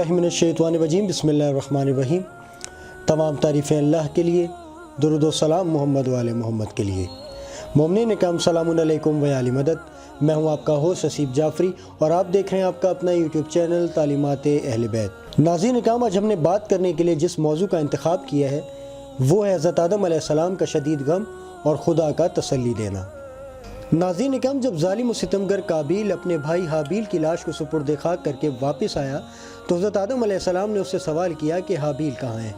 बिस्मिल्लाहि मिनश्शैतानिर्रजीम बिस्मिल्लाहिर्रहमानिर्रहीम। तमाम तारीफ़ें अल्लाह के लिए, दुरूद व सलाम मोहम्मद वाले मोहम्मद के लिए। मोमिनीन इकराम सलामुन अलैकुम व आली मदद। मैं हूँ आपका होस्ट हसीब जाफ़री और आप देख रहे हैं आपका अपना यूट्यूब चैनल तालीमात अहले बैत। नाज़रीन इकराम, आज हमने बात करने के लिए जिस मौजू का इंतखाब किया है वो है हज़रत आदम अलैहिस्सलाम का शदीद गम और खुदा का तसल्ली देना। नाज़रीन इकराम, जब ज़ालिम व सितमगर काबिल अपने भाई हाबील की लाश को सुपुर्द खाक करके वापस आया तो हज़रत आदम अलैहिस्सलाम ने उससे सवाल किया कि हाबील कहाँ है,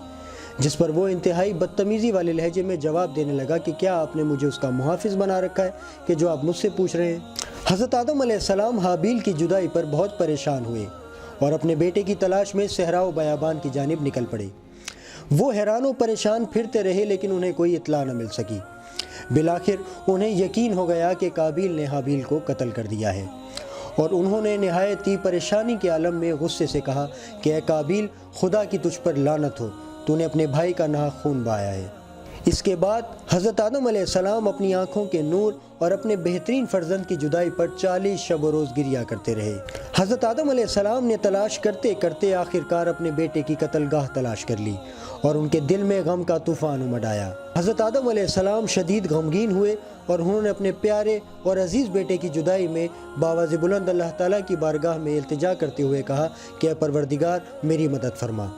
जिस पर वो इंतहाई बदतमीज़ी वाले लहजे में जवाब देने लगा कि क्या आपने मुझे उसका मुहाफ़िज़ बना रखा है कि जो आप मुझसे पूछ रहे हैं। हज़रत आदम अलैहिस्सलाम हाबील की जुदाई पर बहुत परेशान हुए और अपने बेटे की तलाश में सहरा व बयाबान की जानिब निकल पड़े। वो हैरान व परेशान फिरते रहे लेकिन उन्हें कोई इत्तला न मिल सकी। बिलाखिर उन्हें यकीन हो गया कि काबिल ने हाबील को कत्ल कर दिया है और उन्होंने निहायत ही परेशानी के आलम में गुस्से से कहा कि ए काबिल, खुदा की तुझ पर लानत हो, तूने अपने भाई का नाहक खून बहाया है। इसके बाद हज़रत आदम अलैहिस्सलाम अपनी आँखों के नूर और अपने बेहतरीन फ़र्जंद की जुदाई पर 40 शब रोज़ गिरिया करते रहे। हज़रत आदम अलैहिस्सलाम ने तलाश करते करते आखिरकार अपने बेटे की कत्लगाह तलाश कर ली और उनके दिल में गम का तूफ़ान उमड़ आया। हज़रत आदम अलैहिस्सलाम शदीद गमगीन हुए और उन्होंने अपने प्यारे और अजीज़ बेटे की जुदाई में बावाज़ बुलंद अल्लाह ताला की बारगाह में इल्तिजा करते हुए कहा कि ए परवरदिगार, मेरी मदद फरमा,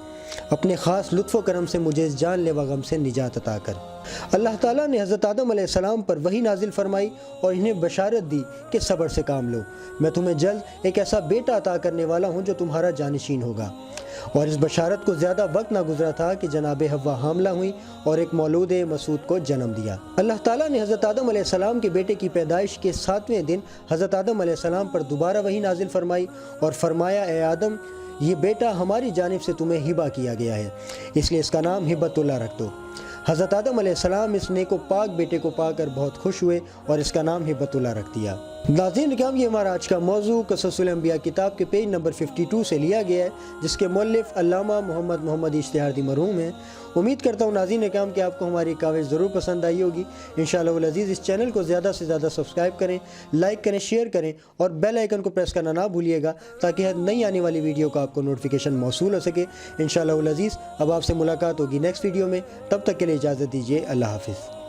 अपने ख़ास लुत्फ़ व करम से मुझे इस जानलेवा गम से निजात अता कर। अल्लाह ताला ने हज़रत आदम अलैहिस्सलाम पर वही नाजिल फरमाई और इन्हें बशारत दी कि सब्र से काम लो, मैं तुम्हें जल्द एक ऐसा बेटा अता करने वाला हूँ जो तुम्हारा जानशीन होगा। और इस बशारत को ज़्यादा वक्त ना गुजरा था कि जनाब हव्वा हामला हुई और एक मौलूद मसूद को जन्म दिया। अल्लाह ताला ने हज़रत आदम अलैहिस्सलाम के बेटे की पैदाइश के 7वें दिन हज़रत आदम अलैहिस्सलाम पर दोबारा वही नाजिल फरमाई और फरमाया, ए आदम, ये बेटा हमारी जानिब से तुम्हें हिबा किया गया है, इसलिए इसका नाम हिब्बतुल्लाह रख दो। हज़रत आदम अलैहिस्सलाम इस नेको पाक बेटे को पाकर बहुत खुश हुए और इसका नाम हिब्बतुल्लाह रख दिया। नाज़रीन इकराम, ये हमारा आज का मौजू क़ससुल अंबिया किताब के पेज नंबर 52 से लिया गया है, जिसके मुअल्लिफ़ अल्लामा मोहम्मद इश्तिहादी मरहूम हैं। उम्मीद करता हूँ नाज़रीन इकराम कि आपको हमारी काविश ज़रूर पसंद आई होगी। इंशाअल्लाह वल अज़ीज़ इस चैनल को ज़्यादा से ज़्यादा सब्सक्राइब करें, लाइक करें, शेयर करें और बेल आइकन को प्रेस करना ना भूलिएगा ताकि हर नई आने वाली वीडियो का आपको नोटिफिकेशन मौसूल हो सके। इंशाअल्लाह वल अज़ीज़ अब आपसे मुलाकात होगी नेक्स्ट वीडियो में। तब तक के लिए इजाज़त दीजिए। अल्लाह हाफ़िज़।